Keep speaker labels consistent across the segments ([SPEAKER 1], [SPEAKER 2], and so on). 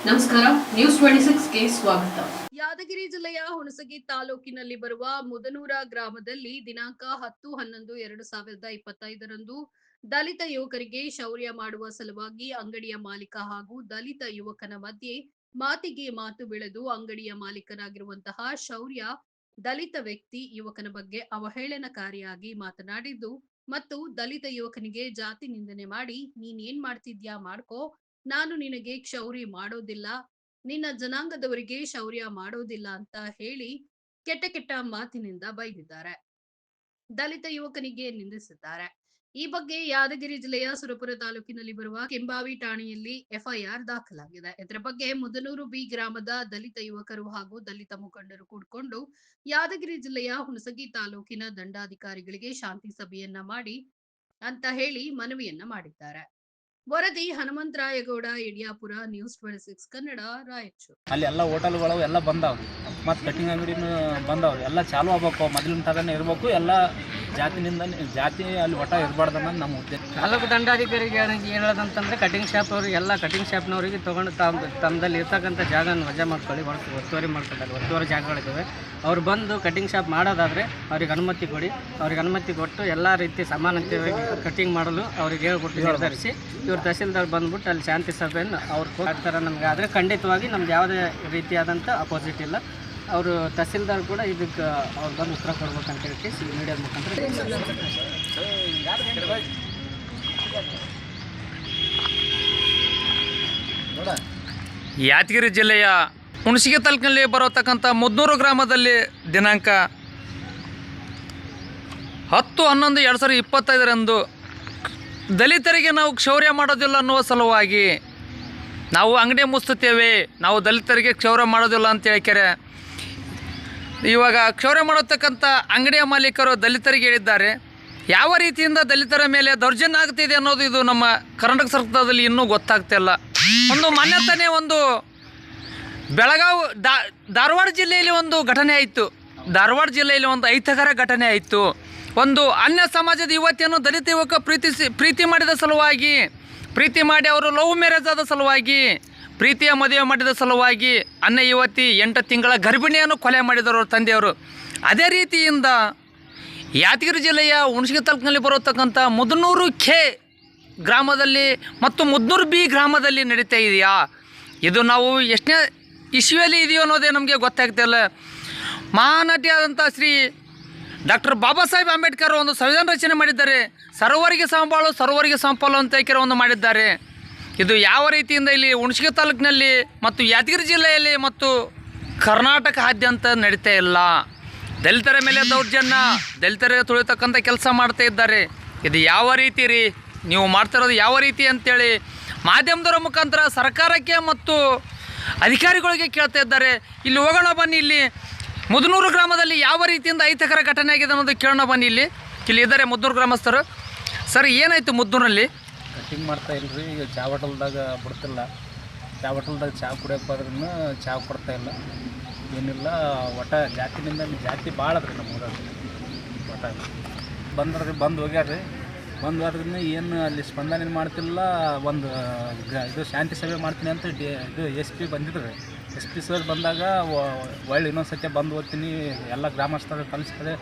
[SPEAKER 1] ನಮಸ್ಕಾರ, ನ್ಯೂಸ್ 26ಗೆ ಸ್ವಾಗತ. ಯಾದಗಿರಿ ಜಿಲ್ಲೆಯ ಹುಣಸಗಿ ತಾಲೂಕಿನಲ್ಲಿ ಬರುವ ಮುದನೂರ ಗ್ರಾಮದಲ್ಲಿ ದಿನಾಂಕ 10/11/2025ರಂದು ದಲಿತ ಯುವಕರಿಗೆ ಶೌರ್ಯ ಮಾಡುವ ಸಲುವಾಗಿ ಅಂಗಡಿಯ ಮಾಲೀಕ ಹಾಗೂ ದಲಿತ ಯುವಕನ ಮಧ್ಯೆ ಮಾತಿಗೆ ಮಾತು ಬೆಳೆದು ಅಂಗಡಿಯ ಮಾಲೀಕನಾಗಿರುವಂತಹ ಶೌರ್ಯ ದಲಿತ ವ್ಯಕ್ತಿ ಯುವಕನ ಬಗ್ಗೆ ಅವಹೇಳನಕಾರಿಯಾಗಿ ಮಾತನಾಡಿದ್ದು ಮತ್ತು ದಲಿತ ಯುವಕನಿಗೆ ಜಾತಿ ನಿಂದನೆ ಮಾಡಿ ನೀನ್ ಏನ್ ಮಾಡ್ತಿದ್ಯಾ ಮಾಡ್ಕೋ, ನಾನು ನಿನಗೆ ಕ್ಷೌರಿ ಮಾಡೋದಿಲ್ಲ, ನಿನ್ನ ಜನಾಂಗದವರಿಗೆ ಶೌರ್ಯ ಮಾಡೋದಿಲ್ಲ ಅಂತ ಹೇಳಿ ಕೆಟ್ಟ ಮಾತಿನಿಂದ ಬೈದಿದ್ದಾರೆ. ದಲಿತ ಯುವಕನಿಗೆ ನಿಂದಿಸಿದ್ದಾರೆ. ಈ ಬಗ್ಗೆ ಯಾದಗಿರಿ ಜಿಲ್ಲೆಯ ಸುರಪುರ ತಾಲೂಕಿನಲ್ಲಿ ಬರುವ ಕೆಂಬಾವಿ ಠಾಣೆಯಲ್ಲಿ ಎಫ್ಐಆರ್ ದಾಖಲಾಗಿದೆ. ಇದರ ಬಗ್ಗೆ ಮುದನೂರು ಬಿ ಗ್ರಾಮದ ದಲಿತ ಯುವಕರು ಹಾಗೂ ದಲಿತ ಮುಖಂಡರು ಕೂಡಿಕೊಂಡು ಯಾದಗಿರಿ ಜಿಲ್ಲೆಯ ಹುಣಸಗಿ ತಾಲೂಕಿನ ದಂಡಾಧಿಕಾರಿಗಳಿಗೆ ಶಾಂತಿ ಸಭೆಯನ್ನ ಮಾಡಿ ಅಂತ ಹೇಳಿ ಮನವಿಯನ್ನ ಮಾಡಿದ್ದಾರೆ. ವರದಿ ಹನುಮಂತರಾಯಗೌಡ, ಯಡಿಯಾಪುರ, ನ್ಯೂಸ್ 26 ಕನ್ನಡ, ರಾಯಚೂರು.
[SPEAKER 2] ಅಲ್ಲಿ ಎಲ್ಲ ಹೋಟೆಲ್ಗಳು ಎಲ್ಲ ಬಂದಾವ್ರಿ, ಮತ್ತು ಕಟಿಂಗ್ ಅಂಗಡಿನೂ ಬಂದಾವ್ರಿ. ಎಲ್ಲ ಚಾಲು ಆಗ್ಬೇಕು, ಮೊದಲಿನ ಥರನೇ ಇರಬೇಕು. ಎಲ್ಲ ಜಾತಿ ಅಲ್ಲಿ ಒಟ್ಟ ಇರಬಾರ್ದು ಅನ್ನೋದು ನಮ್ಮ ಉದ್ದೇಶ.
[SPEAKER 3] ತಾಲೂಕು ದಂಡಾಧಿಕಾರಿಗೆ ಹೇಳೋದಂತಂದರೆ ಕಟಿಂಗ್ ಶಾಪ್ ಅವ್ರಿಗೆ ಎಲ್ಲ ಕಟಿಂಗ್ ಶಾಪ್ನವರಿಗೆ ತೊಗೊಂಡು ತಮ್ಮದಲ್ಲಿ ಇರ್ತಕ್ಕಂಥ ಜಾಗನ ವಜಾ ಮಾಡ್ಕೊಳ್ಳಿ, ಒತ್ತುವರಿ ಮಾಡ್ಕೊಂಡಲ್ಲಿ ಒತ್ತುವರಿ ಜಾಗಗಳಿದ್ದಾವೆ. ಅವ್ರು ಬಂದು ಕಟಿಂಗ್ ಶಾಪ್ ಮಾಡೋದಾದರೆ ಅವ್ರಿಗೆ ಅನುಮತಿ ಕೊಡಿ. ಅವ್ರಿಗೆ ಅನುಮತಿ ಕೊಟ್ಟು ಎಲ್ಲ ರೀತಿ ಸಮಾನತೆಯಾಗಿ ಕಟಿಂಗ್ ಮಾಡಲು ಅವ್ರಿಗೆ ಹೇಳ್ಬಿಟ್ಟು ನಿರ್ಧರಿಸಿ ಇವ್ರು ತಹಸೀಲ್ದಾರ್ ಬಂದ್ಬಿಟ್ಟು ಅಲ್ಲಿ ಶಾಂತಿ ಸಭೆಯನ್ನು ಅವ್ರು ಕೊಡ್ತಾರೆ ನಮಗೆ. ಆದರೆ ಖಂಡಿತವಾಗಿ ನಮ್ದು ಯಾವುದೇ ರೀತಿಯಾದಂಥ ಅಪೋಸಿಟ್ ಇಲ್ಲ. ಅವರು ತಹಸೀಲ್ದಾರ್ ಕೂಡ ಇದಕ್ಕೆ ಅವ್ರು ಬಂದು ಉತ್ತರ ಕೊಡ್ಬೇಕಂತ ಹೇಳಿ ಮೀಡಿಯಾದ ಮುಖಾಂತರ.
[SPEAKER 4] ಯಾದಗಿರಿ ಜಿಲ್ಲೆಯ ಹುಣಸಗಿ ತಾಲೂಕಿನಲ್ಲಿ ಬರತಕ್ಕಂಥ ಮುದ್ನೂರು ಗ್ರಾಮದಲ್ಲಿ ದಿನಾಂಕ 10/11/2025ರಂದು ದಲಿತರಿಗೆ ನಾವು ಕ್ಷೌರ್ಯ ಮಾಡೋದಿಲ್ಲ ಅನ್ನುವ ಸಲುವಾಗಿ ನಾವು ಅಂಗಡಿ ಮುಚ್ಚುತ್ತೇವೆ, ನಾವು ದಲಿತರಿಗೆ ಕ್ಷೌರ್ಯ ಮಾಡೋದಿಲ್ಲ ಅಂತ ಹೇಳ್ತಾರೆ. ಇವಾಗ ಕ್ಷೌರ್ಯ ಮಾಡತಕ್ಕಂಥ ಅಂಗಡಿಯ ಮಾಲೀಕರು ದಲಿತರಿಗೆ ಹೇಳಿದ್ದಾರೆ. ಯಾವ ರೀತಿಯಿಂದ ದಲಿತರ ಮೇಲೆ ದೌರ್ಜನ್ಯ ಆಗ್ತಿದೆ ಅನ್ನೋದು ಇದು ನಮ್ಮ ಕರ್ನಾಟಕ ಸರ್ಕಾರದಲ್ಲಿ ಇನ್ನೂ ಗೊತ್ತಾಗ್ತಿಲ್ಲ. ಒಂದು ಮಾನ್ಯತಾನೇ ಒಂದು ಬೆಳಗಾವಿ ಧಾರವಾಡ ಜಿಲ್ಲೆಯಲ್ಲಿ ಒಂದು ಘಟನೆ ಆಯಿತು. ಧಾರವಾಡ ಜಿಲ್ಲೆಯಲ್ಲಿ ಒಂದು ಅಹಿತಕರ ಘಟನೆ ಆಯಿತು. ಒಂದು ಅನ್ಯ ಸಮಾಜದ ಯುವತಿಯನ್ನು ದಲಿತ ಯುವಕ ಪ್ರೀತಿ ಮಾಡಿದ ಸಲುವಾಗಿ, ಪ್ರೀತಿ ಮಾಡಿ ಅವರು ಲವ್ ಮ್ಯಾರೇಜ್ ಆದ ಸಲುವಾಗಿ, ಪ್ರೀತಿಯ ಮದುವೆ ಮಾಡಿದ ಸಲುವಾಗಿ ಅನ್ಯ ಯುವತಿ 8 ತಿಂಗಳ ಗರ್ಭಿಣಿಯನ್ನು ಕೊಲೆ ಮಾಡಿದರು ಅವ್ರ ತಂದೆಯವರು. ಅದೇ ರೀತಿಯಿಂದ ಯಾದಗಿರಿ ಜಿಲ್ಲೆಯ ಹುಣಸಗಿ ತಾಲೂಕಿನಲ್ಲಿ ಬರತಕ್ಕಂಥ ಮುದನೂರು ಕೆ ಗ್ರಾಮದಲ್ಲಿ ಮತ್ತು ಮುದನೂರು ಬಿ ಗ್ರಾಮದಲ್ಲಿ ನಡೀತಾ ಇದೆಯಾ? ಇದು ನಾವು ಎಷ್ಟನೇ ಇಶ್ಯೂಯಲ್ಲಿ ಇದೆಯೋ ಅನ್ನೋದೇ ನಮಗೆ ಗೊತ್ತಾಗ್ತಿಲ್ಲ. ಮಹಾನಟಿಯಾದಂಥ ಶ್ರೀ ಡಾಕ್ಟರ್ ಬಾಬಾ ಸಾಹೇಬ್ ಅಂಬೇಡ್ಕರ್ ಒಂದು ಸಂವಿಧಾನ ರಚನೆ ಮಾಡಿದ್ದಾರೆ. ಸರ್ವರಿಗೆ ಸಮಬಾಳು ಸರ್ವರಿಗೆ ಸಮಪಾಲು ಅಂತ ಒಂದು ಮಾಡಿದ್ದಾರೆ. ಇದು ಯಾವ ರೀತಿಯಿಂದ ಇಲ್ಲಿ ಹುಣಸಗಿ ತಾಲೂಕಿನಲ್ಲಿ ಮತ್ತು ಯಾದಗಿರಿ ಜಿಲ್ಲೆಯಲ್ಲಿ ಮತ್ತು ಕರ್ನಾಟಕದಾದ್ಯಂತ ನಡೀತಾ ಇಲ್ಲ. ದಲಿತರ ಮೇಲೆ ದೌರ್ಜನ್ಯ, ದಲಿತರಿಗೆ ತುಳಿತಕ್ಕಂಥ ಕೆಲಸ ಮಾಡ್ತಾ ಇದ್ದಾರೆ. ಇದು ಯಾವ ರೀತಿ ರೀ ನೀವು ಮಾಡ್ತಿರೋದು ಯಾವ ರೀತಿ ಅಂತೇಳಿ ಮಾಧ್ಯಮದವರ ಮುಖಾಂತರ ಸರ್ಕಾರಕ್ಕೆ ಮತ್ತು ಅಧಿಕಾರಿಗಳಿಗೆ ಕೇಳ್ತಾ ಇದ್ದಾರೆ. ಇಲ್ಲಿ ಹೋಗೋಣ ಬನ್ನಿ, ಇಲ್ಲಿ ಮುದನೂರು ಗ್ರಾಮದಲ್ಲಿ ಯಾವ ರೀತಿಯಿಂದ ಅಹಿತಕರ ಘಟನೆ ಆಗಿದೆ ಅನ್ನೋದು ಕೇಳೋಣ ಬನ್ನಿ. ಇಲ್ಲಿ ಇದ್ದಾರೆ ಮುದನೂರು ಗ್ರಾಮಸ್ಥರು. ಸರ್, ಏನಾಯಿತು ಮುದನೂರಲ್ಲಿ?
[SPEAKER 2] ಕಟಿಂಗ್ ಮಾಡ್ತಾ ಇಲ್ಲರಿ. ಈಗ ಚಾ ಹೋಟೆಲ್ದಾಗ ಬಿಡ್ತಿಲ್ಲ. ಚಾ ಹೋಟೆಲ್ದಾಗ ಚಾ ಕುಡಿಯೋಕೆ ಹೋದ್ರೂ ಚಾ ಕೊಡ್ತಾಯಿಲ್ಲ, ಏನಿಲ್ಲ. ಒಟ್ಟು ಜಾತಿ ಭಾಳ ಅದ್ರಿ ನಮ್ಮ ಊರಲ್ಲಿ. ಒಟ್ಟು ಬಂದು ಹೋಗ್ಯಾರ್ರಿ. ಬಂದು ಹೋದ್ರಿಂದ ಏನು ಅಲ್ಲಿ ಸ್ಪಂದನೆ ಮಾಡ್ತಿಲ್ಲ. ಒಂದು ಇದು ಶಾಂತಿ ಸಭೆ ಮಾಡ್ತೀನಿ ಅಂತ ಇದು SP ಬಂದಿದ್ರಿ. SP ಸರ್ ಬಂದಾಗ ಒಳ್ಳೆ ಇನ್ನೊಂದು ಸತ್ಯ ಬಂದು ಓದ್ತೀನಿ, ಎಲ್ಲ ಗ್ರಾಮಸ್ಥರು ಕಲಿಸ್ತಾರೆ,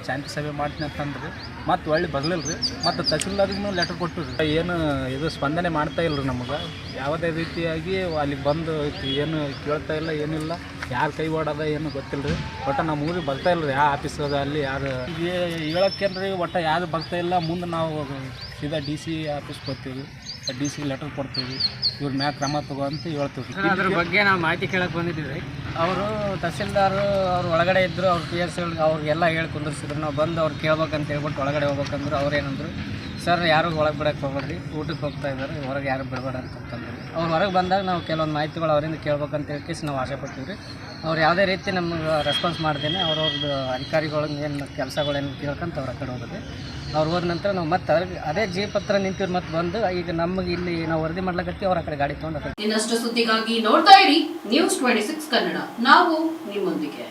[SPEAKER 2] ಶಾಂತಿ ಸಭೆ ಮಾಡ್ತೀನಿ ಅಂತಂದ್ರಿ. ಮತ್ತು ಒಳ್ಳೆ ಬರಲಿಲ್ಲ ರೀ. ಮತ್ತು ತಹಸೀಲ್ದಾರ್ಗೂ ಲೆಟರ್ ಕೊಟ್ಟಿರಿ. ಏನು ಇದು ಸ್ಪಂದನೆ ಮಾಡ್ತಾ ಇಲ್ಲ ರೀ ನಮಗೆ. ಯಾವುದೇ ರೀತಿಯಾಗಿ ಅಲ್ಲಿಗೆ ಬಂದು ಏನು ಕೇಳ್ತಾ ಇಲ್ಲ, ಏನಿಲ್ಲ. ಯಾರು ಕೈ ಓಡೋದ ಏನು ಗೊತ್ತಿಲ್ಲ ರೀ. ಒಟ್ಟು ನಮ್ಮ ಊರಿಗೆ ಬರ್ತಾ ಇಲ್ಲ ರೀ. ಯಾವ ಆಫೀಸ್ ಅದ ಅಲ್ಲಿ ಯಾರು ಹೇಳೋಕ್ಕೇನ್ರಿ, ಒಟ್ಟು ಯಾರು ಬರ್ತಾ ಇಲ್ಲ. ಮುಂದೆ ನಾವು ಸೀದಾ DC ಆಫೀಸ್ಗೆ ಹೋಗ್ತೀವಿ, DC ಲೆಟರ್ ಕೊಡ್ತೀವಿ, ಇವ್ರ ಮ್ಯಾಗ ಕ್ರಮ ತಗೋ ಅಂತ ಹೇಳ್ತೀವಿ.
[SPEAKER 3] ಅದ್ರ ಬಗ್ಗೆ ನಾವು ಮಾಹಿತಿ ಕೇಳಕ್ಕೆ ಬಂದಿದ್ದೀವಿ. ಅವರು ತಹಸೀಲ್ದಾರು ಅವ್ರು ಒಳಗಡೆ ಇದ್ದರು. ಅವ್ರು PS ಅವ್ರಿಗೆಲ್ಲ ಹೇಳಿ ಕುಂದಿರ್ಸಿದ್ರು. ನಾವು ಬಂದು ಅವ್ರು ಕೇಳ್ಬೇಕಂತ ಹೇಳ್ಬಿಟ್ಟು ಒಳಗಡೆ ಹೋಗ್ಬೇಕಂದ್ರು. ಅವ್ರೇನಂದ್ರು, ಸರ್ ಯಾರು ಒಳಗೆ ಬಿಡಕ್ಕೆ ಹೋಗ್ಬೇಡ್ರಿ, ಊಟಕ್ಕೆ ಹೋಗ್ತಾ ಇದ್ದಾರೆ, ಹೊರಗೆ ಯಾರು ಬಿಡಬೇಡ ಅಂತಂದ್ರು. ಅವ್ರು ಹೊರಗೆ ಬಂದಾಗ ನಾವು ಕೆಲವೊಂದು ಮಾಹಿತಿಗಳು ಅವರಿಂದ ಕೇಳ್ಬೇಕಂತ ಹೇಳಿ ನಾವು ಆಸೆ ಪಡ್ತೀವಿ ರೀ. ಅವ್ರು ಯಾವುದೇ ರೀತಿ ನಮಗೆ ರೆಸ್ಪಾನ್ಸ್ ಮಾಡ್ದೇನೆ ಅವ್ರವ್ರದ್ದು ಅಧಿಕಾರಿಗಳಿಗೆ ಏನು ಕೆಲಸಗಳೇನು ಕೇಳ್ಕೊಂತ ಅವ್ರ ಕಡೆ ಹೋಗೋದು. ಅವ್ರು ಹೋದ ನಂತರ ನಾವು ಮತ್ತೆ ಅದೇ ಪತ್ರ ನಿಂತಿರು ಮತ್ತೆ ಬಂದು ಈಗ ನಮಗೆ ಇಲ್ಲಿ ನಾವು ವರದಿ ಮಾಡ್ಲಕತ್ತೀವಿ. ಅವ್ರ ಕಡೆ ಗಾಡಿ ತೊಗೊಂಡು
[SPEAKER 1] ಇನ್ನಷ್ಟು ಸುದ್ದಿಗಾಗಿ ನೋಡ್ತಾ ಇರಿ ನ್ಯೂಸ್ 26 ಕನ್ನಡ. ನಾವು ನಿಮ್ಮೊಂದಿಗೆ.